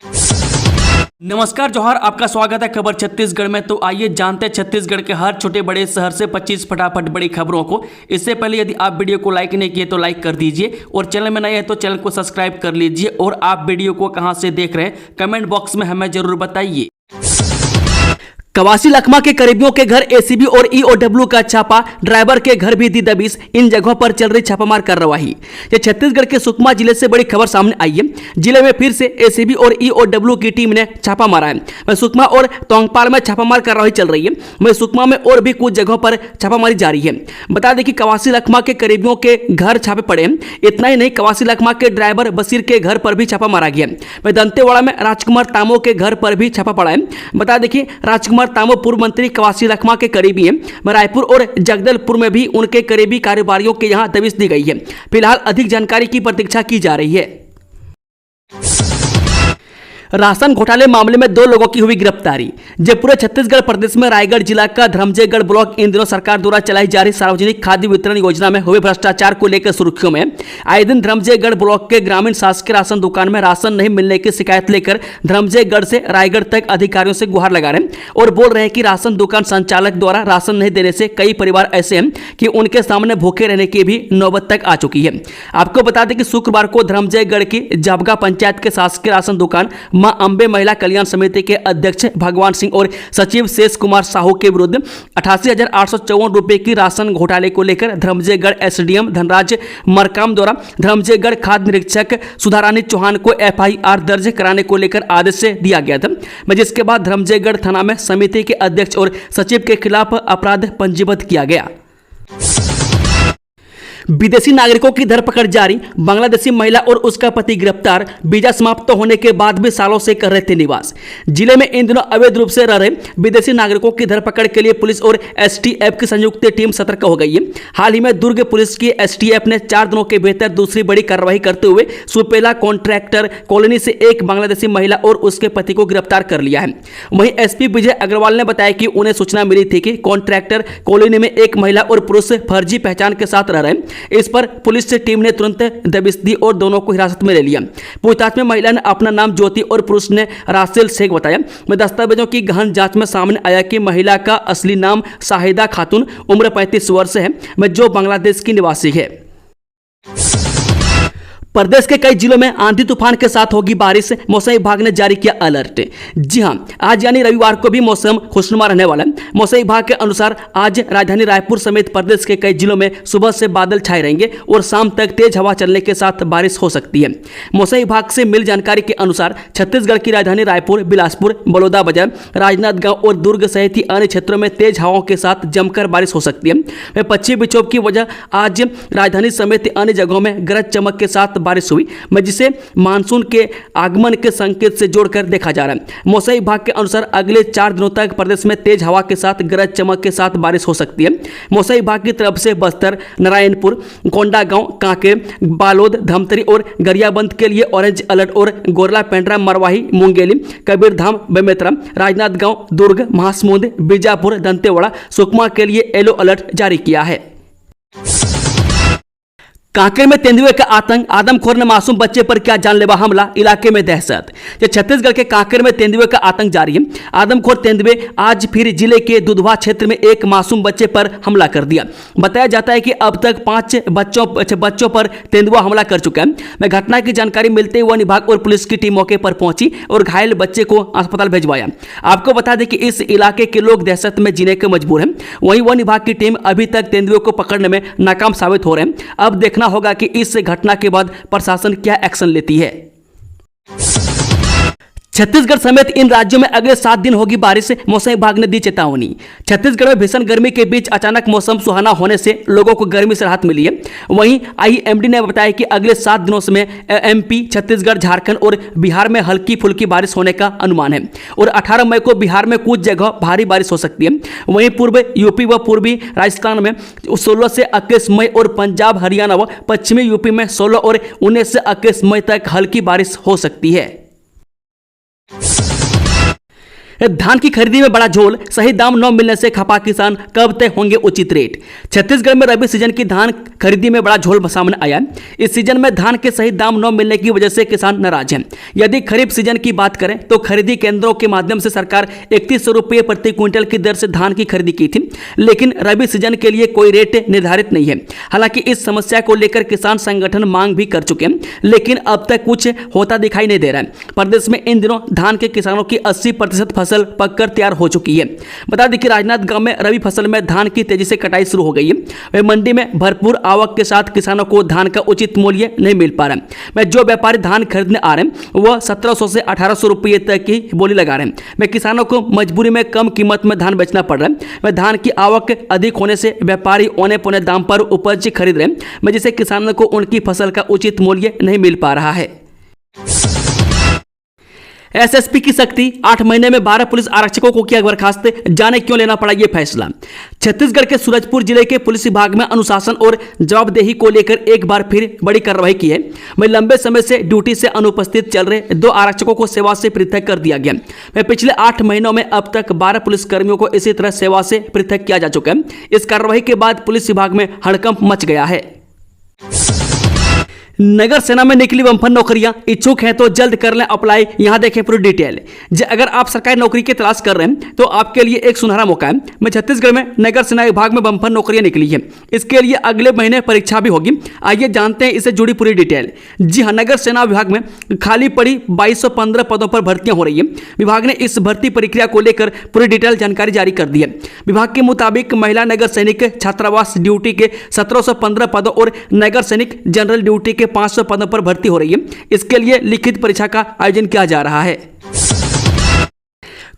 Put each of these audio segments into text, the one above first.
नमस्कार जोहार, आपका स्वागत है खबर छत्तीसगढ़ में। तो आइए जानते हैं छत्तीसगढ़ के हर छोटे बड़े शहर से 25 फटाफट बड़ी खबरों को। इससे पहले यदि आप वीडियो को लाइक नहीं किए तो लाइक कर दीजिए और चैनल में नए हैं तो चैनल को सब्सक्राइब कर लीजिए। और आप वीडियो को कहां से देख रहे हैं कमेंट बॉक्स में हमें जरूर बताइए। कवासी लखमा के करीबियों के घर एसीबी और ईओडब्ल्यू का छापा, ड्राइवर के घर भी दी दबिश। इन जगहों पर चल रही छापामार कार्रवाई। ये छत्तीसगढ़ के सुकमा जिले से बड़ी खबर सामने आई है। जिले में फिर से एसीबी और ईओडब्ल्यू की टीम ने छापा मारा है। वहीं सुकमा और तोंगपाल में छापामार कार्रवाई चल रही है। वहीं सुकमा में और भी कुछ जगहों पर छापामारी जारी है। बता दें कि कवासी लखमा के करीबियों के घर छापे पड़े हैं। इतना ही नहीं, कवासी लखमा के ड्राइवर बशीर के घर पर भी छापा मारा गया। वहीं दंतेवाड़ा में राजकुमार तामो के घर पर भी छापा पड़ा है। बता दें कि राजकुमार तामो पूर्व मंत्री कवासी लखमा के करीबी हैं। रायपुर और जगदलपुर में भी उनके करीबी कारोबारियों के यहां दबिश दी गई है। फिलहाल अधिक जानकारी की प्रतीक्षा की जा रही है। राशन घोटाले मामले में 2 लोगों की हुई गिरफ्तारी। जब पूरे छत्तीसगढ़ प्रदेश में रायगढ़ जिला का धर्मजयगढ़ ब्लॉक इन दिनों सरकार द्वारा चलाई जा रही सार्वजनिक खाद्य वितरण योजना में हुए भ्रष्टाचार को लेकर सुर्खियों में। आए दिन धर्मजयगढ़ ब्लॉक के ग्रामीण शासकीय राशन दुकान में राशन नहीं मिलने की शिकायत लेकर धर्मजयगढ़ से रायगढ़ तक अधिकारियों से गुहार लगा रहे हैं और बोल रहे हैं कि राशन दुकान संचालक द्वारा राशन नहीं देने से कई परिवार ऐसे हैं कि उनके सामने भूखे रहने की भी नौबत तक आ चुकी है। आपको बता दें कि शुक्रवार को धर्मजयगढ़ की जबगा पंचायत के शासकीय राशन दुकान मां अंबे महिला कल्याण समिति के अध्यक्ष भगवान सिंह और सचिव शेष कुमार साहू के विरुद्ध 88,854 रुपए की राशन घोटाले को लेकर धर्मजयगढ़ एसडीएम धनराज मरकाम द्वारा धर्मजयगढ़ खाद्य निरीक्षक सुधारानी चौहान को एफआईआर दर्ज कराने को लेकर आदेश दिया गया था, जिसके बाद धर्मजयगढ़ थाना में समिति के अध्यक्ष और सचिव के खिलाफ अपराध पंजीबद्ध किया गया। विदेशी नागरिकों की धरपकड़ जारी। बांग्लादेशी महिला और उसका पति गिरफ्तार। वीजा समाप्त होने के बाद भी सालों से कर रहे थे निवास। जिले में इन दिनों अवैध रूप से रह रहे विदेशी नागरिकों की धरपकड़ के लिए पुलिस और एसटीएफ की संयुक्त टीम सतर्क हो गई है। हाल ही में दुर्ग पुलिस की एसटीएफ ने 4 दिनों के भीतर दूसरी बड़ी कार्रवाई करते हुए सुपेला कॉन्ट्रैक्टर कॉलोनी से एक बांग्लादेशी महिला और उसके पति को गिरफ्तार कर लिया है। वहीं एसपी विजय अग्रवाल ने बताया कि उन्हें सूचना मिली थी कि कॉन्ट्रैक्टर कॉलोनी में एक महिला और पुरुष फर्जी पहचान के साथ रह रहे हैं। इस पर पुलिस से टीम ने तुरंत दबिश दी और दोनों को हिरासत में ले लिया। पूछताछ में महिला ने अपना नाम ज्योति और पुरुष ने रासेल शेख बताया। दस्तावेजों की गहन जांच में सामने आया कि महिला का असली नाम शाहिदा खातून, उम्र 35 वर्ष है, जो बांग्लादेश की निवासी है। प्रदेश के कई जिलों में आंधी तूफान के साथ होगी बारिश। मौसम विभाग ने जारी किया अलर्ट। जी हां, आज यानी रविवार को भी मौसम खुशनुमा रहने वाला है। मौसम विभाग के अनुसार आज राजधानी रायपुर समेत प्रदेश के कई जिलों में सुबह से बादल छाए रहेंगे और शाम तक तेज हवा चलने के साथ बारिश हो सकती है। मौसम विभाग से मिली जानकारी के अनुसार छत्तीसगढ़ की राजधानी रायपुर, बिलासपुर, बलौदाबाजार, राजनांदगांव और दुर्ग सहित ही अन्य क्षेत्रों में तेज हवाओं के साथ जमकर बारिश हो सकती है। पश्चिमी विक्षोभ की वजह आज राजधानी समेत अन्य जगहों में गरज चमक के साथ बारिश हुई, जिसे मानसून के आगमन के संकेत से जोड़कर देखा जा रहा है। मौसम विभाग के अनुसार अगले 4 दिनों तक प्रदेश में तेज हवा के साथ गरज चमक के साथ बारिश हो सकती है। मौसम विभाग की तरफ से बस्तर, नारायणपुर, कोंडागांव, कांकेर, बालोद, धमतरी और गरियाबंद के लिए ऑरेंज अलर्ट और गोरला, पेंड्रा, मरवाही, मुंगेली, कबीरधाम, बेमेतरा, राजनांदगांव, दुर्ग, महासमुंद, बीजापुर, दंतेवाड़ा, सुकमा के लिए येलो अलर्ट जारी किया है। कांकेर में तेंदुए का आतंक। आदमखोर ने मासूम बच्चे पर किया जानलेवा हमला, इलाके में दहशत। छत्तीसगढ़ के कांकेर में तेंदुए का आतंक जारी है। आदमखोर तेंदुए आज फिर जिले के दुधवा क्षेत्र में एक मासूम बच्चे पर हमला कर दिया। बताया जाता है कि अब तक 5 बच्चों पर तेंदुआ हमला कर चुका है। घटना की जानकारी मिलते ही वन विभाग और पुलिस की टीम मौके पर पहुंची और घायल बच्चे को अस्पताल भिजवाया। आपको बता दें कि इस इलाके के लोग दहशत में जीने के मजबूर हैं। वहीं वन विभाग की टीम अभी तक तेंदुए को पकड़ने में नाकाम साबित हो रहे हैं। अब देखना होगा कि इस घटना के बाद प्रशासन क्या एक्शन लेती है। छत्तीसगढ़ समेत इन राज्यों में अगले 7 दिन होगी बारिश। मौसम विभाग ने दी चेतावनी। छत्तीसगढ़ में भीषण गर्मी के बीच अचानक मौसम सुहाना होने से लोगों को गर्मी से राहत मिली है। वहीं आईएमडी ने बताया कि अगले 7 दिनों में एमपी, छत्तीसगढ़, झारखंड और बिहार में हल्की फुल्की बारिश होने का अनुमान है और 18 मई को बिहार में कुछ जगह भारी बारिश हो सकती है। वहीं पूर्व यूपी व पूर्वी राजस्थान में 16 से 21 मई और पंजाब, हरियाणा व पश्चिमी यूपी में 16 और 19 से 21 मई तक हल्की बारिश हो सकती है। धान की खरीदी में बड़ा झोल, सही दाम न मिलने से खपा किसान, कब तय होंगे उचित रेट। छत्तीसगढ़ में रबी सीजन की धान खरीदी में बड़ा झोल सामने आया। इस सीजन में धान के सही दाम न मिलने की वजह से किसान नाराज हैं। यदि खरीफ सीजन की बात करें तो खरीदी केंद्रों के माध्यम से सरकार 3100 रुपये प्रति क्विंटल की दर से धान की खरीदी की थी, लेकिन रबी सीजन के लिए कोई रेट निर्धारित नहीं है। हालांकि इस समस्या को लेकर किसान संगठन मांग भी कर चुके हैं, लेकिन अब तक कुछ होता दिखाई नहीं दे रहा है। प्रदेश में इन दिनों धान के किसानों की 80% फसल पककर तैयार हो चुकी है। बता दें कि राजनांदगांव में रबी फसल में धान की तेजी से कटाई शुरू हो गई है। वह मंडी में भरपूर आवक के साथ किसानों को धान का उचित मूल्य नहीं मिल पा रहा है। मैं जो व्यापारी धान खरीदने आ रहे हैं वह 1700 से 1800 रुपये तक की बोली लगा रहे हैं। मैं किसानों को मजबूरी में कम कीमत में धान बेचना पड़ रहा है। मैं धान की आवक अधिक होने से व्यापारी औने पौने दाम पर उपज खरीद रहे हैं, मैं जिससे किसानों को उनकी फसल का उचित मूल्य नहीं मिल पा रहा है। एसएसपी की शक्ति, 8 महीने में 12 पुलिस आरक्षकों को किया बर्खास्त, जाने क्यों लेना पड़ा यह फैसला। छत्तीसगढ़ के सूरजपुर जिले के पुलिस विभाग में अनुशासन और जवाबदेही को लेकर एक बार फिर बड़ी कार्रवाई की है। वहीं लंबे समय से ड्यूटी से अनुपस्थित चल रहे 2 आरक्षकों को सेवा से पृथक कर दिया गया। वहीं पिछले 8 महीनों में अब तक 12 पुलिसकर्मियों को इसी तरह सेवा से पृथक किया जा चुका है। इस कार्रवाई के बाद पुलिस विभाग में हड़कंप मच गया है। नगर सेना में निकली बम्पर नौकरियां, इच्छुक हैं तो जल्द कर लें अप्लाई। यहां देखें पूरी डिटेल। अगर आप सरकारी नौकरी की तलाश कर रहे हैं तो आपके लिए एक सुनहरा मौका है। मैं छत्तीसगढ़ में नगर सेना विभाग में बम्पर नौकरियां निकली है। इसके लिए अगले महीने परीक्षा भी होगी। आइए जानते हैं इससे जुड़ी पूरी डिटेल। जी हाँ, नगर सेना विभाग में खाली पड़ी 2215 पदों पर भर्तियां हो रही है। विभाग ने इस भर्ती प्रक्रिया को लेकर पूरी डिटेल जानकारी जारी कर दी है। विभाग के मुताबिक महिला नगर सैनिक छात्रावास ड्यूटी के 1715 पदों और नगर सैनिक जनरल ड्यूटी के 500 पदों पर भर्ती हो रही है। इसके लिए लिखित परीक्षा का आयोजन किया जा रहा है।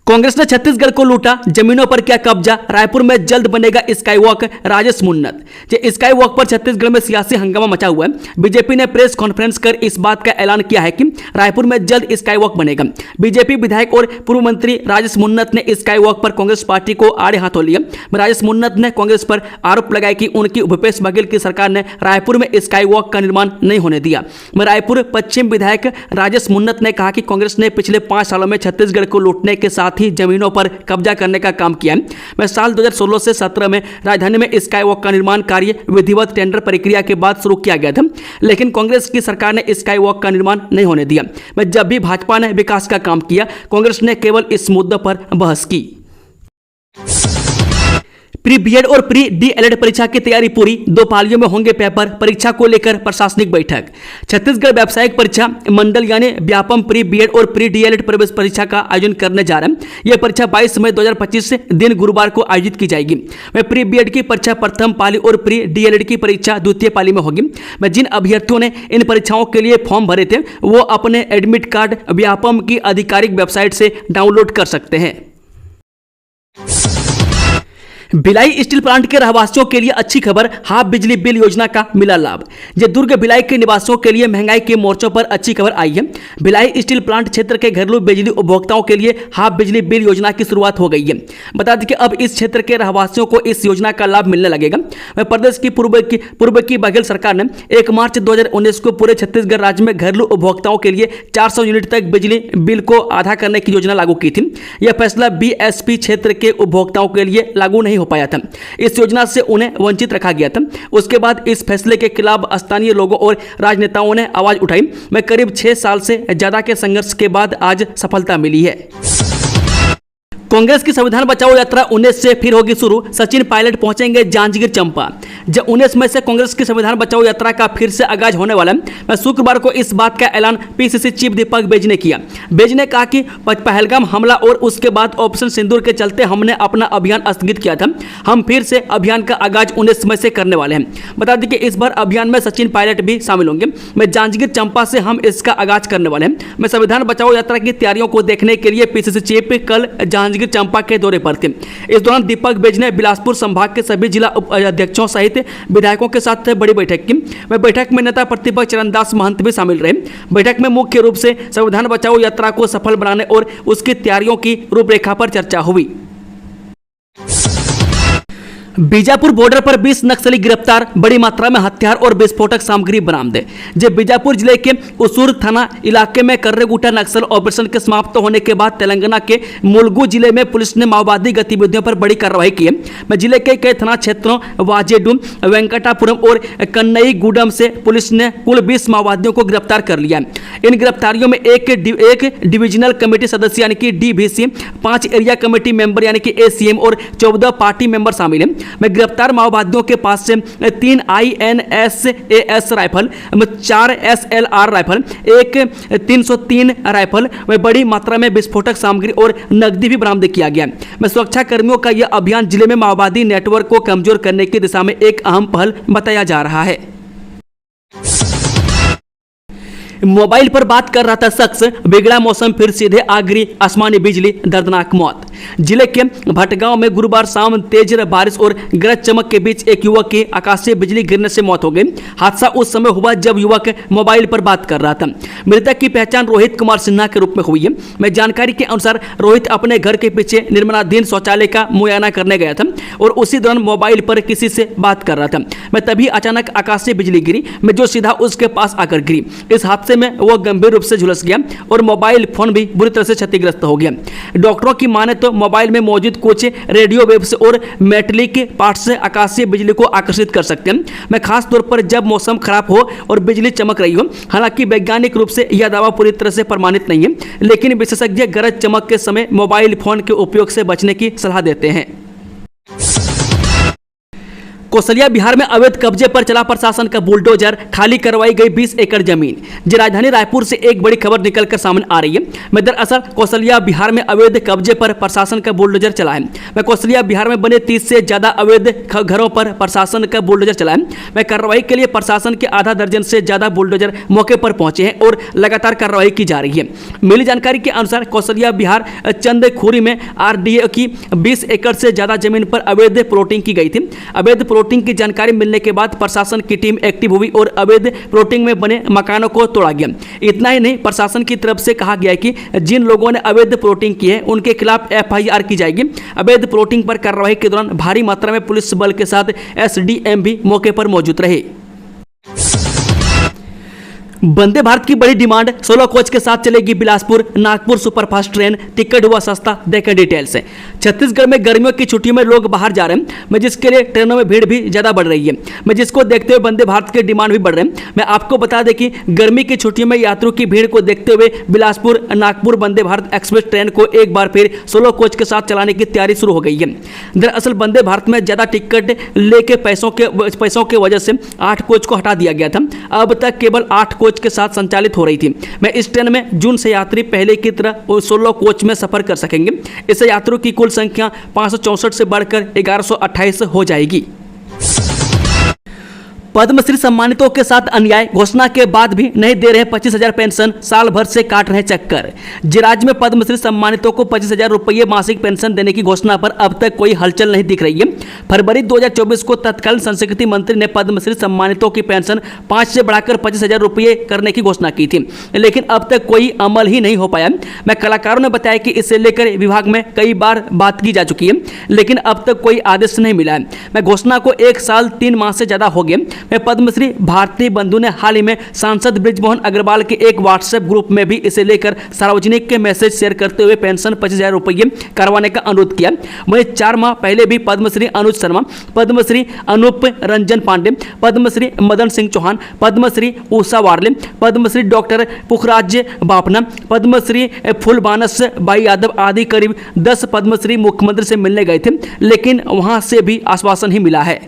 कांग्रेस ने छत्तीसगढ़ को लूटा, जमीनों पर क्या कब्जा, रायपुर में जल्द बनेगा skywalk, Rajesh Munnat. Skywalk पर छत्तीसगढ़ में सियासी हंगामा मचा हुआ है। बीजेपी ने प्रेस कॉन्फ्रेंस कर इस बात का ऐलान किया है कि रायपुर में जल्द स्काई वॉक बनेगा। बीजेपी विधायक और पूर्व मंत्री राजेश मुन्नत ने स्काई वॉक पर कांग्रेस पार्टी को आड़े हाथों लिया। राजेश मुन्नत ने कांग्रेस पर आरोप लगाया कि उनकी भूपेश बघेल की सरकार ने रायपुर में स्काई वॉक का निर्माण नहीं होने दिया। रायपुर पश्चिम विधायक राजेश मुन्नत ने कहा कि कांग्रेस ने पिछले 5 सालों में छत्तीसगढ़ को लूटने के साथ ही जमीनों पर कब्जा करने का काम किया है। मैं साल 2016 से 17 में राजधानी में स्काई वॉक का निर्माण कार्य विधिवत टेंडर प्रक्रिया के बाद शुरू किया गया था, लेकिन कांग्रेस की सरकार ने स्काई वॉक का निर्माण नहीं होने दिया। मैं जब भी भाजपा ने विकास का काम किया, कांग्रेस ने केवल इस मुद्दे पर बहस की। प्री बीएड और प्री डीएलएड परीक्षा की तैयारी पूरी, 2 पालियों में होंगे पेपर, परीक्षा को लेकर प्रशासनिक बैठक। छत्तीसगढ़ व्यावसायिक परीक्षा मंडल यानी व्यापम प्री बीएड और प्री डीएलएड प्रवेश परीक्षा का आयोजन करने जा रहा है। यह परीक्षा 22 मई 2025 दिन गुरुवार को आयोजित की जाएगी। वह प्री बीएड की परीक्षा प्रथम पाली और प्री डीएलएड की परीक्षा द्वितीय पाली में होगी। मैं जिन अभ्यर्थियों ने इन परीक्षाओं के लिए फॉर्म भरे थे वो अपने एडमिट कार्ड व्यापम की आधिकारिक वेबसाइट से डाउनलोड कर सकते हैं। भिलाई स्टील प्लांट के रहवासियों के लिए अच्छी खबर, हाफ बिजली बिल योजना का मिला लाभ। ये दुर्ग भिलाई के निवासियों के लिए महंगाई के मोर्चों पर अच्छी खबर आई है। भिलाई स्टील प्लांट क्षेत्र के घरेलू बिजली उपभोक्ताओं के लिए हाफ बिजली बिल योजना की शुरुआत हो गई है। बता दें कि अब इस क्षेत्र के रहवासियों को इस योजना का लाभ मिलने लगेगा। प्रदेश की पूर्व की बघेल सरकार ने 1 मार्च 2019 को पूरे छत्तीसगढ़ राज्य में घरेलू उपभोक्ताओं के लिए 400 यूनिट तक बिजली बिल को आधा करने की योजना लागू की थी। यह फैसला बीएसपी क्षेत्र के उपभोक्ताओं के लिए लागू नहीं हो पाया था। इस योजना से उन्हें वंचित रखा गया था। उसके बाद इस फैसले के खिलाफ स्थानीय लोगों और राजनेताओं ने आवाज उठाई। में करीब 6 साल से ज्यादा के संघर्ष के बाद आज सफलता मिली है। कांग्रेस की संविधान बचाओ यात्रा 19 से फिर होगी शुरू, सचिन पायलट पहुंचेंगे जांजगीर चंपा। जब 19 मई से कांग्रेस की संविधान बचाओ यात्रा का फिर से आगाज होने वाला है। मैं शुक्रवार को इस बात का ऐलान पीसीसी चीफ दीपक बेज ने किया। बेज ने कहा कि पहलगाम हमला और उसके बाद ऑपरेशन सिंदूर के चलते हमने अपना अभियान स्थगित किया था। हम फिर से अभियान का आगाज 19 मई से करने वाले हैं। बता दें कि इस बार अभियान में सचिन पायलट भी शामिल होंगे। मैं जांजगीर चंपा से हम इसका आगाज करने वाले हैं। मैं संविधान बचाओ यात्रा की तैयारियों को देखने के लिए पीसीसी चीफ कल जांजगीर चंपा के दौरे पर थे। इस दौरान दीपक बेज ने बिलासपुर संभाग के सभी जिला अध्यक्षों सहित विधायकों के साथ बड़ी बैठक की। वह बैठक में नेता प्रतिपक्ष चरणदास महंत भी शामिल रहे। बैठक में मुख्य रूप से संविधान बचाओ यात्रा को सफल बनाने और उसकी तैयारियों की रूपरेखा पर चर्चा हुई। बीजापुर बॉर्डर पर 20 नक्सली गिरफ्तार, बड़ी मात्रा में हथियार और विस्फोटक सामग्री बरामद। जब बीजापुर जिले के उसूर थाना इलाके में कर्रेगुटा नक्सल ऑपरेशन के समाप्त होने के बाद तेलंगाना के मुलुगु जिले में पुलिस ने माओवादी गतिविधियों पर बड़ी कार्रवाई की है। जिले के कई थाना क्षेत्रों वाजेडुम, वेंकटापुरम और कन्नईगुडम से पुलिस ने कुल 20 माओवादियों को गिरफ्तार कर लिया। इन गिरफ्तारियों में एक डिविजनल कमेटी सदस्य यानी कि डीवीसी, 5 एरिया कमेटी मेंबर यानी कि एसीएम और 14 पार्टी मेंबर शामिल हैं। में गिरफ्तार माओवादियों के पास से 3 INSAS राइफल, 4 SLR राइफल, एक 303 राइफल में बड़ी मात्रा में विस्फोटक सामग्री और नकदी भी बरामद किया गया। में सुरक्षा कर्मियों का यह अभियान जिले में माओवादी नेटवर्क को कमजोर करने की दिशा में एक अहम पहल बताया जा रहा है। मोबाइल पर बात कर रहा था शख्स, बिगड़ा मौसम फिर सीधे आग गिरी, आसमानी बिजली, दर्दनाक मौत। जिले के भटगांव में गुरुवार शाम तेज बारिश और गरज चमक के बीच एक युवक की आकाशीय बिजली गिरने से मौत हो गई। हादसा उस समय हुआ जब युवक मोबाइल पर बात कर रहा था। मृतक की पहचान रोहित कुमार सिन्हा के रूप में हुई है। मैं जानकारी के अनुसार रोहित अपने घर के पीछे निर्माणाधीन शौचालय का मुआयना करने गया था और उसी दौरान मोबाइल पर किसी से बात कर रहा था। मैं तभी अचानक आकाशीय बिजली गिरी, मैं जो सीधा उसके पास आकर गिरी। इस हादसे में वो गंभीर रूप से झुलस गया और मोबाइल फोन भी बुरी तरह से क्षतिग्रस्त हो गया। डॉक्टरों की माने तो मोबाइल में मौजूद कुछ रेडियो वेव्स और मेटलिक पार्ट से आकाशीय बिजली को आकर्षित कर सकते हैं। मैं खास तौर पर जब मौसम खराब हो और बिजली चमक रही हो। हालांकि वैज्ञानिक रूप से यह दावा पूरी तरह से प्रमाणित नहीं है, लेकिन विशेषज्ञ गरज चमक के समय मोबाइल फोन के उपयोग से बचने की सलाह देते हैं। कौशल्या बिहार में अवैध कब्जे पर चला प्रशासन का बुलडोजर, खाली करवाई गई 20 एकड़ जमीन। जी राजधानी रायपुर से एक बड़ी खबर निकलकर सामने आ रही है। मैं दरअसल कौशल्या बिहार में अवैध कब्जे पर प्रशासन का बुलडोजर चला है। मैं कौशल्या बिहार में बने 30 से ज्यादा अवैध घरों पर प्रशासन का बुलडोजर चला है। मैं कार्रवाई के लिए प्रशासन के आधा दर्जन से ज्यादा बुलडोजर मौके पर पहुंचे हैं और लगातार कार्रवाई की जा रही है। मिली जानकारी के अनुसार कौशल्या बिहार चंदखुरी में RDA की 20 एकड़ से ज्यादा जमीन पर अवैध प्लॉटिंग की गई थी। अवैध प्लॉटिंग की जानकारी मिलने के बाद प्रशासन की टीम एक्टिव हुई और अवैध प्लॉटिंग में बने मकानों को तोड़ा गया। इतना ही नहीं, प्रशासन की तरफ से कहा गया कि जिन लोगों ने अवैध प्लॉटिंग की है उनके खिलाफ FIR की जाएगी। अवैध प्लॉटिंग पर कार्रवाई के दौरान भारी मात्रा में पुलिस बल के साथ SDM भी मौके पर मौजूद रहे। वंदे भारत की बड़ी डिमांड, 16 कोच के साथ चलेगी Bilaspur Nagpur superfast train, ticket हुआ सस्ता, देखें डिटेल्स। छत्तीसगढ़ में गर्मियों की छुट्टियों में लोग बाहर जा रहे हैं, मैं जिसके लिए ट्रेनों में भीड़ भी ज़्यादा बढ़ रही है। मैं जिसको देखते हुए वंदे भारत के डिमांड भी बढ़ रहे हैं। मैं आपको बता दें कि गर्मी की छुट्टियों में यात्रियों की भीड़ को देखते हुए बिलासपुर नागपुर वंदे भारत एक्सप्रेस ट्रेन को एक बार फिर 16 कोच के साथ चलाने की तैयारी शुरू हो गई है। दरअसल वंदे भारत में ज़्यादा टिकट लेके पैसों के वजह से 8 कोच को हटा दिया गया था। अब तक केवल 8 कोच के साथ संचालित हो रही थी। मैं इस ट्रेन में जून से यात्री पहले की तरह 16 कोच में सफर कर सकेंगे। इससे यात्रियों की कुल संख्या 564 से बढ़कर 1128 हो जाएगी। पद्मश्री सम्मानितों के साथ अन्याय, घोषणा के बाद भी नहीं दे रहे 25,000 पेंशन, साल भर से काट रहे चक्कर। राज्य में पद्मश्री सम्मानितों को 25,000 रुपये मासिक पेंशन देने की घोषणा पर अब तक कोई हलचल नहीं दिख रही है। फरवरी 2024 को तत्कालीन संस्कृति मंत्री ने पद्मश्री सम्मानितों की पेंशन 5 से बढ़ाकर 25,000 रुपये करने की घोषणा की थी, लेकिन अब तक कोई अमल ही नहीं हो पाया। मैं कलाकारों ने बताया कि इसे लेकर विभाग में कई बार बात की जा चुकी है, लेकिन अब तक कोई आदेश नहीं मिला है। मैं घोषणा को 1 साल 3 माह से ज्यादा हो गए। पद्मश्री भारती बंधु ने हाल ही में सांसद बृजमोहन अग्रवाल के एक व्हाट्सएप ग्रुप में भी इसे लेकर सार्वजनिक के मैसेज शेयर करते हुए पेंशन 25,000 रुपये करवाने का अनुरोध किया। वहीं 4 माह पहले भी पद्मश्री अनुज शर्मा, पद्मश्री अनूप रंजन पांडे, पद्मश्री मदन सिंह चौहान, पद्मश्री उषा वार्ले, पद्मश्री डॉक्टर पुखराज बापना, पद्मश्री फूलबानस बाई यादव आदि करीब 10 पद्मश्री मुख्यमंत्री से मिलने गए थे, लेकिन वहां से भी आश्वासन ही मिला है।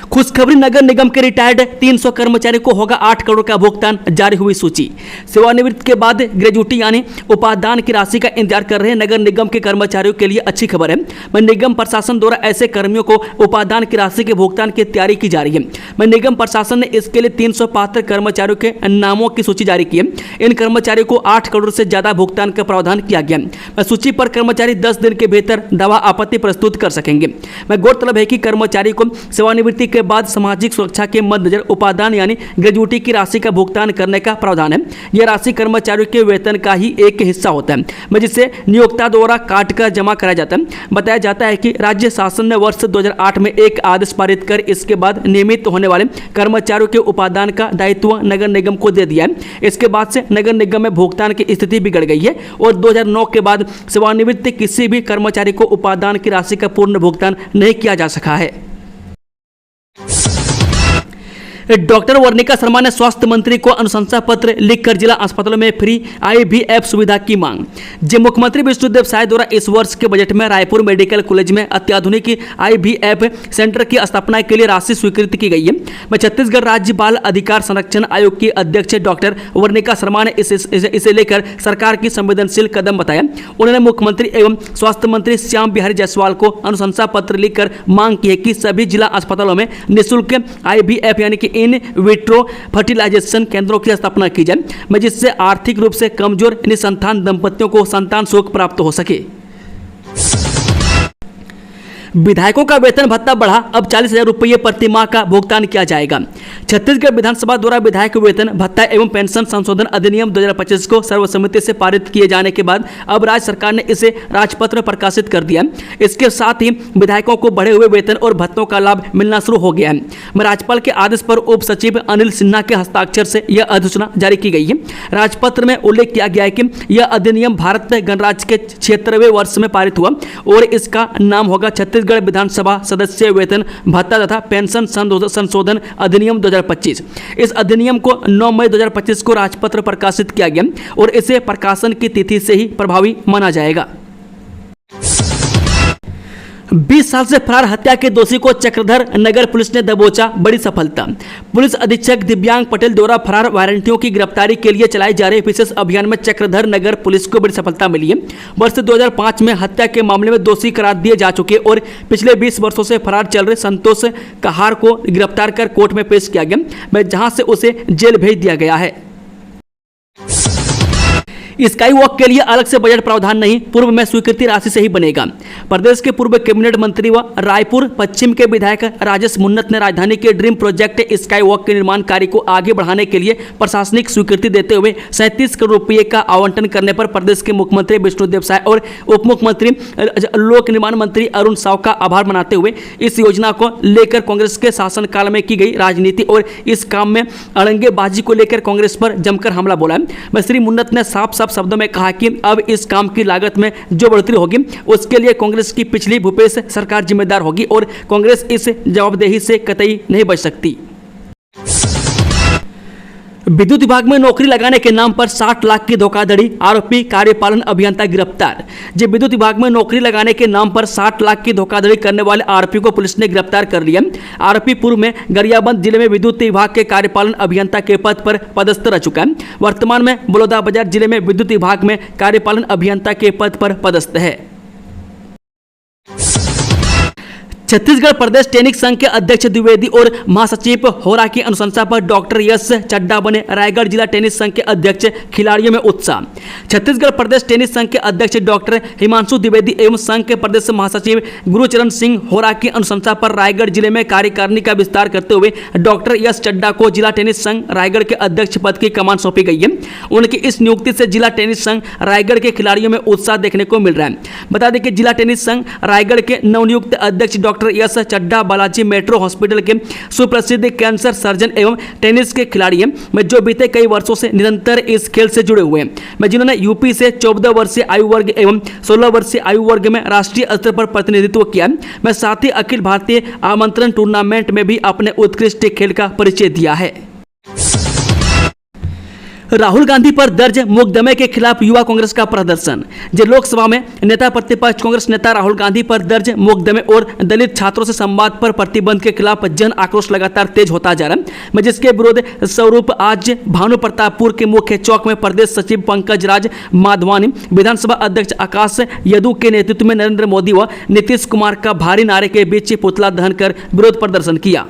खुशखबरी, नगर निगम के रिटायर्ड 300 कर्मचारी को होगा 8 करोड़ का भुगतान, जारी हुई सूची। सेवानिवृत्ति के बाद ग्रेजुटी यानी उपादान की राशि का इंतजार कर रहे नगर निगम के कर्मचारियों के लिए अच्छी खबर है। मैं निगम प्रशासन द्वारा ऐसे कर्मियों को उपादान की राशि के भुगतान की तैयारी की जा रही है। मैं निगम प्रशासन ने इसके लिए 300 पात्र कर्मचारियों के नामों की सूची जारी की है। इन कर्मचारियों को 8 करोड़ से ज्यादा भुगतान का प्रावधान किया गया। मैं सूची पर कर्मचारी 10 दिन के भीतर दावा आपत्ति प्रस्तुत कर सकेंगे। मैं गौरतलब है कि कर्मचारी को सेवानिवृत्ति के बाद सामाजिक सुरक्षा के मद्देनजर उपादान यानी ग्रेजुटी की राशि का भुगतान करने का प्रावधान है। यह राशि कर्मचारियों के वेतन का ही एक हिस्सा होता है जिसे नियोक्ता द्वारा काटकर जमा कराया जाता है। बताया जाता है कि राज्य शासन ने वर्ष 2008 में एक आदेश पारित कर इसके बाद नियमित होने वाले कर्मचारियों के उपादान का दायित्व नगर निगम को दे दिया है। इसके बाद से नगर निगम में भुगतान की स्थिति बिगड़ गई है और 2009 के बाद सेवानिवृत्त किसी भी कर्मचारी को उपादान की राशि का पूर्ण भुगतान नहीं किया जा सका है। डॉक्टर वर्णिका शर्मा ने स्वास्थ्य मंत्री को अनुशंसा पत्र लिखकर जिला अस्पतालों में फ्री IVF सुविधा की मांग। जब मुख्यमंत्री विष्णुदेव साय द्वारा इस वर्ष के बजट में रायपुर मेडिकल कॉलेज में अत्याधुनिक IVF सेंटर की स्थापना के लिए राशि स्वीकृत की गई है। मैं छत्तीसगढ़ राज्य बाल अधिकार संरक्षण आयोग की अध्यक्ष डॉक्टर वर्णिका शर्मा ने इसे लेकर सरकार की संवेदनशील कदम बताया। उन्होंने मुख्यमंत्री एवं स्वास्थ्य मंत्री श्याम बिहारी जायसवाल को अनुशंसा पत्र लिखकर मांग की है कि सभी जिला अस्पतालों में निःशुल्क IVF यानी कि इन विट्रो फर्टिलाइजेशन केंद्रों की स्थापना की जाए जिससे आर्थिक रूप से कमजोर निसंतान दंपतियों को संतान सुख प्राप्त हो सके। विधायकों का वेतन भत्ता बढ़ा, अब 40,000 रुपये प्रति माह का भुगतान किया जाएगा। छत्तीसगढ़ विधानसभा द्वारा विधायक वेतन भत्ता एवं पेंशन संशोधन अधिनियम 2025 को सर्वसम्मति से पारित किए जाने के बाद अब राज्य सरकार ने इसे राजपत्र प्रकाशित कर दिया। इसके साथ ही विधायकों को बढ़े हुए वेतन और भत्तों का लाभ मिलना शुरू हो गया है। राज्यपाल के आदेश पर उप सचिव अनिल सिन्हा के हस्ताक्षर से यह अधिसूचना जारी की गई है। राजपत्र में उल्लेख किया गया है कि यह अधिनियम भारत गणराज्य के 76वें वर्ष में पारित हुआ और इसका नाम होगा छत्तीसगढ़ विधानसभा सदस्य वेतन भत्ता तथा पेंशन संशोधन अधिनियम 2025। इस अधिनियम को 9 मई 2025 को राजपत्र प्रकाशित किया गया और इसे प्रकाशन की तिथि से ही प्रभावी माना जाएगा। 20 साल से फरार हत्या के दोषी को चक्रधर नगर पुलिस ने दबोचा, बड़ी सफलता। पुलिस अधीक्षक दिव्यांग पटेल द्वारा फरार वारंटियों की गिरफ्तारी के लिए चलाए जा रहे विशेष अभियान में चक्रधर नगर पुलिस को बड़ी सफलता मिली है। वर्ष 2005 में हत्या के मामले में दोषी करार दिए जा चुके और पिछले 20 वर्षों से फरार चल रहे संतोष कहार को गिरफ्तार कर कोर्ट में पेश किया गया, जहां से उसे जेल भेज दिया गया है। स्काई वॉक के लिए अलग से बजट प्रावधान नहीं, पूर्व में स्वीकृति राशि से ही बनेगा। प्रदेश के पूर्व कैबिनेट मंत्री व रायपुर पश्चिम के विधायक राजेश मुन्नत ने राजधानी के ड्रीम प्रोजेक्ट स्काई वॉक के निर्माण कार्य को आगे बढ़ाने के लिए प्रशासनिक स्वीकृति देते हुए 37 करोड़ रुपये का आवंटन करने पर प्रदेश के मुख्यमंत्री विष्णुदेव साय और उप मुख्यमंत्री लोक निर्माण मंत्री अरुण साव का आभार मानते हुए इस योजना को लेकर कांग्रेस के शासनकाल में की गई राजनीति और इस काम में अड़ंगेबाजी को लेकर कांग्रेस पर जमकर हमला बोला है। श्री मुन्नत ने साफ शब्दों में कहा कि अब इस काम की लागत में जो बढ़ोतरी होगी उसके लिए कांग्रेस की पिछली भूपेश सरकार जिम्मेदार होगी और कांग्रेस इस जवाबदेही से कतई नहीं बच सकती। विद्युत विभाग में नौकरी लगाने के नाम पर 60 लाख की धोखाधड़ी, आरोपी कार्यपालन अभियंता गिरफ्तार। जब विद्युत विभाग में नौकरी लगाने के नाम पर 60 लाख की धोखाधड़ी करने वाले आरोपी को पुलिस ने गिरफ्तार कर लिया। आरोपी पूर्व में गरियाबंद जिले में विद्युत विभाग के कार्यपालन अभियंता के पद पर पदस्थ रह चुका है। वर्तमान में बलौदाबाजार जिले में विद्युत विभाग में कार्यपालन अभियंता के पद पर पदस्थ है। छत्तीसगढ़ प्रदेश टेनिस संघ के अध्यक्ष द्विवेदी और महासचिव होरा की अनुशंसा पर डॉक्टर यश चड्डा बने रायगढ़ जिला टेनिस संघ के अध्यक्ष, खिलाड़ियों में उत्साह। छत्तीसगढ़ प्रदेश टेनिस संघ के अध्यक्ष डॉक्टर हिमांशु द्विवेदी एवं संघ के प्रदेश महासचिव गुरुचरण सिंह होरा की अनुशंसा पर रायगढ़ जिले में कार्यकारिणी का विस्तार करते हुए डॉक्टर यश चड्डा को जिला टेनिस संघ रायगढ़ के अध्यक्ष पद की कमान सौंपी गई है। उनकी इस नियुक्ति से जिला टेनिस संघ रायगढ़ के खिलाड़ियों में उत्साह देखने को मिल रहा है। बता दें कि जिला टेनिस संघ रायगढ़ के नवनियुक्त अध्यक्ष डॉक्टर यश चड्डा बालाजी मेट्रो हॉस्पिटल के सुप्रसिद्ध कैंसर सर्जन एवं टेनिस के खिलाड़ी हैं, जो बीते कई वर्षों से निरंतर इस खेल से जुड़े हुए हैं, जिन्होंने यूपी से 14 वर्षीय आयु वर्ग एवं 16 वर्षीय आयु वर्ग में राष्ट्रीय स्तर पर प्रतिनिधित्व किया। मैं साथ ही अखिल भारतीय आमंत्रण टूर्नामेंट में भी अपने उत्कृष्ट खेल का परिचय दिया है। राहुल गांधी पर दर्ज मुकदमे के खिलाफ युवा कांग्रेस का प्रदर्शन। जो लोकसभा में नेता प्रतिपक्ष कांग्रेस नेता राहुल गांधी पर दर्ज मुकदमे और दलित छात्रों से संवाद पर प्रतिबंध के खिलाफ जन आक्रोश लगातार तेज होता जा रहा है, जिसके विरोध स्वरूप आज भानु प्रतापपुर के मुख्य चौक में प्रदेश सचिव पंकज राज माधवानी, विधानसभा अध्यक्ष आकाश यदू के नेतृत्व में नरेंद्र मोदी व नीतीश कुमार का भारी नारे के बीच पुतला दहन कर विरोध प्रदर्शन किया।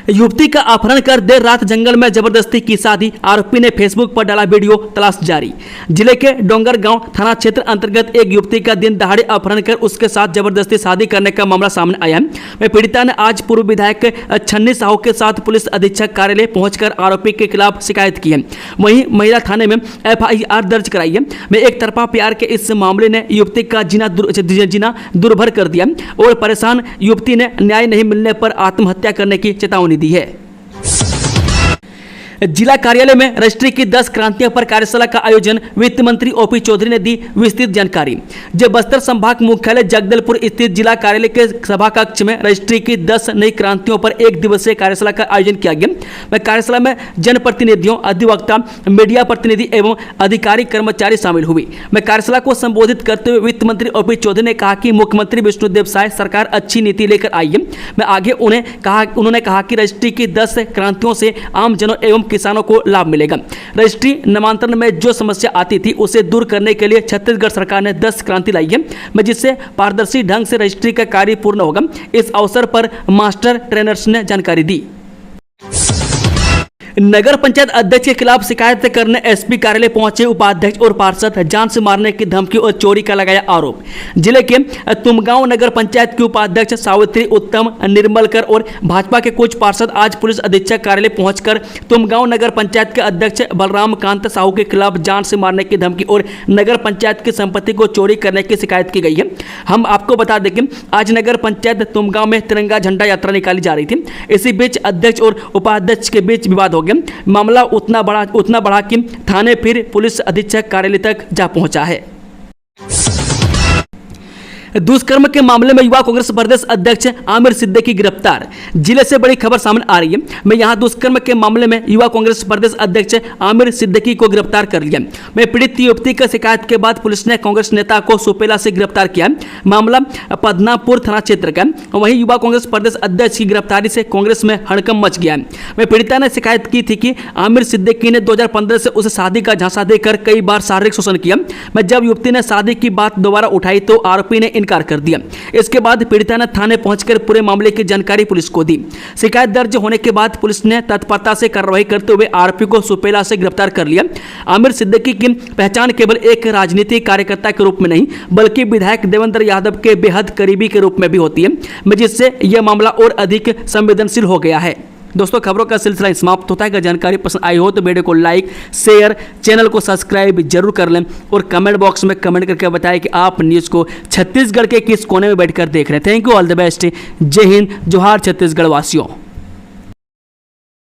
युवती का अपहरण कर देर रात जंगल में जबरदस्ती की शादी, आरोपी ने फेसबुक पर डाला वीडियो, तलाश जारी। जिले के डोंगरगांव थाना क्षेत्र अंतर्गत एक युवती का दिन दहाड़े अपहरण कर उसके साथ जबरदस्ती शादी करने का मामला सामने आया है। वह पीड़िता ने आज पूर्व विधायक छन्नी साहू के साथ पुलिस अधीक्षक कार्यालय पहुंचकर आरोपी के खिलाफ शिकायत की है। वहीं महिला थाने में FIR दर्ज कराई है। मैं एक तरफा प्यार के इस मामले ने युवती का जीना दुर्भर कर दिया और परेशान युवती ने न्याय नहीं मिलने पर आत्महत्या करने की चेतावनी दी है। जिला कार्यालय में रजिस्ट्री की 10 क्रांतियों पर कार्यशाला का आयोजन, वित्त मंत्री OP चौधरी ने दी विस्तृत जानकारी। जब बस्तर संभाग मुख्यालय जगदलपुर स्थित जिला कार्यालय के सभा कक्ष में रजिस्ट्री की 10 नई क्रांतियों पर एक दिवसीय कार्यशाला का आयोजन किया गया। वह कार्यशाला में जनप्रतिनिधियों, अधिवक्ता, मीडिया प्रतिनिधि एवं अधिकारी कर्मचारी शामिल हुए। मैं कार्यशाला को संबोधित करते हुए वित्त मंत्री OP चौधरी ने कहा कि मुख्यमंत्री विष्णुदेव साय सरकार अच्छी नीति लेकर आई है। मैं आगे उन्होंने कहा कि रजिस्ट्री की 10 क्रांतियों से आम जनों एवं किसानों को लाभ मिलेगा। रजिस्ट्री नामांतरण में जो समस्या आती थी उसे दूर करने के लिए छत्तीसगढ़ सरकार ने 10 क्रांति लाई है, जिससे पारदर्शी ढंग से रजिस्ट्री का कार्य पूर्ण होगा। इस अवसर पर मास्टर ट्रेनर्स ने जानकारी दी। नगर पंचायत अध्यक्ष के खिलाफ शिकायत करने SP कार्यालय पहुंचे उपाध्यक्ष और पार्षद, जान से मारने की धमकी और चोरी का लगाया आरोप। जिले के तुमगांव नगर पंचायत के उपाध्यक्ष सावित्री उत्तम निर्मलकर और भाजपा के कुछ पार्षद आज पुलिस अधीक्षक कार्यालय पहुंचकर तुमगांव नगर पंचायत के अध्यक्ष बलराम कांत साहू के खिलाफ जान से मारने की धमकी और नगर पंचायत की संपत्ति को चोरी करने की शिकायत की गई है। हम आपको बता दें कि आज नगर पंचायत तुमगांव में तिरंगा झंडा यात्रा निकाली जा रही थी। इसी बीच अध्यक्ष और उपाध्यक्ष के बीच विवाद हो गया। मामला उतना बढ़ा कि थाने फिर पुलिस अधीक्षक कार्यालय तक जा पहुंचा है। दुष्कर्म के मामले में युवा कांग्रेस प्रदेश अध्यक्ष आमिर सिद्दीकी गिरफ्तार। जिले से बड़ी खबर सामने आ रही है। मैं यहां दुष्कर्म के मामले में युवा कांग्रेस प्रदेश अध्यक्ष आमिर सिद्दीकी को गिरफ्तार कर लिया। मैं पीड़ित युवती की शिकायत के बाद पुलिस ने कांग्रेस नेता को सुपेला से गिरफ्तार किया। मामला पदनापुर थाना क्षेत्र का। वहीं युवा कांग्रेस प्रदेश अध्यक्ष की गिरफ्तारी से कांग्रेस में हड़कंप मच गया। मैं पीड़िता ने शिकायत की थी कि आमिर सिद्दीकी ने 2015 से उसे शादी का झांसा देकर कई बार शारीरिक शोषण किया। मैं जब युवती ने शादी की बात दोबारा उठाई तो आरोपी ने इनकार कर दिया। इसके बाद पीड़िता ने थाने पहुंचकर पूरे मामले की जानकारी पुलिस को दी। शिकायत दर्ज होने के बाद पुलिस ने तत्परता से कार्रवाई करते हुए आरोपी को सुपेला से गिरफ्तार कर लिया। आमिर सिद्दीकी की पहचान केवल एक राजनीतिक कार्यकर्ता के रूप में नहीं बल्कि विधायक देवेंद्र यादव के बेहद करीबी के रूप में भी होती है, जिससे यह मामला और अधिक संवेदनशील हो गया है। दोस्तों, खबरों का सिलसिला समाप्त होता है। अगर जानकारी पसंद आई हो तो वीडियो को लाइक, शेयर, चैनल को सब्सक्राइब जरूर कर लें और कमेंट बॉक्स में कमेंट करके बताएं कि आप न्यूज़ को छत्तीसगढ़ के किस कोने में बैठकर देख रहे हैं। Thank you, all the best. जय हिंद, जोहार छत्तीसगढ़ वासियों।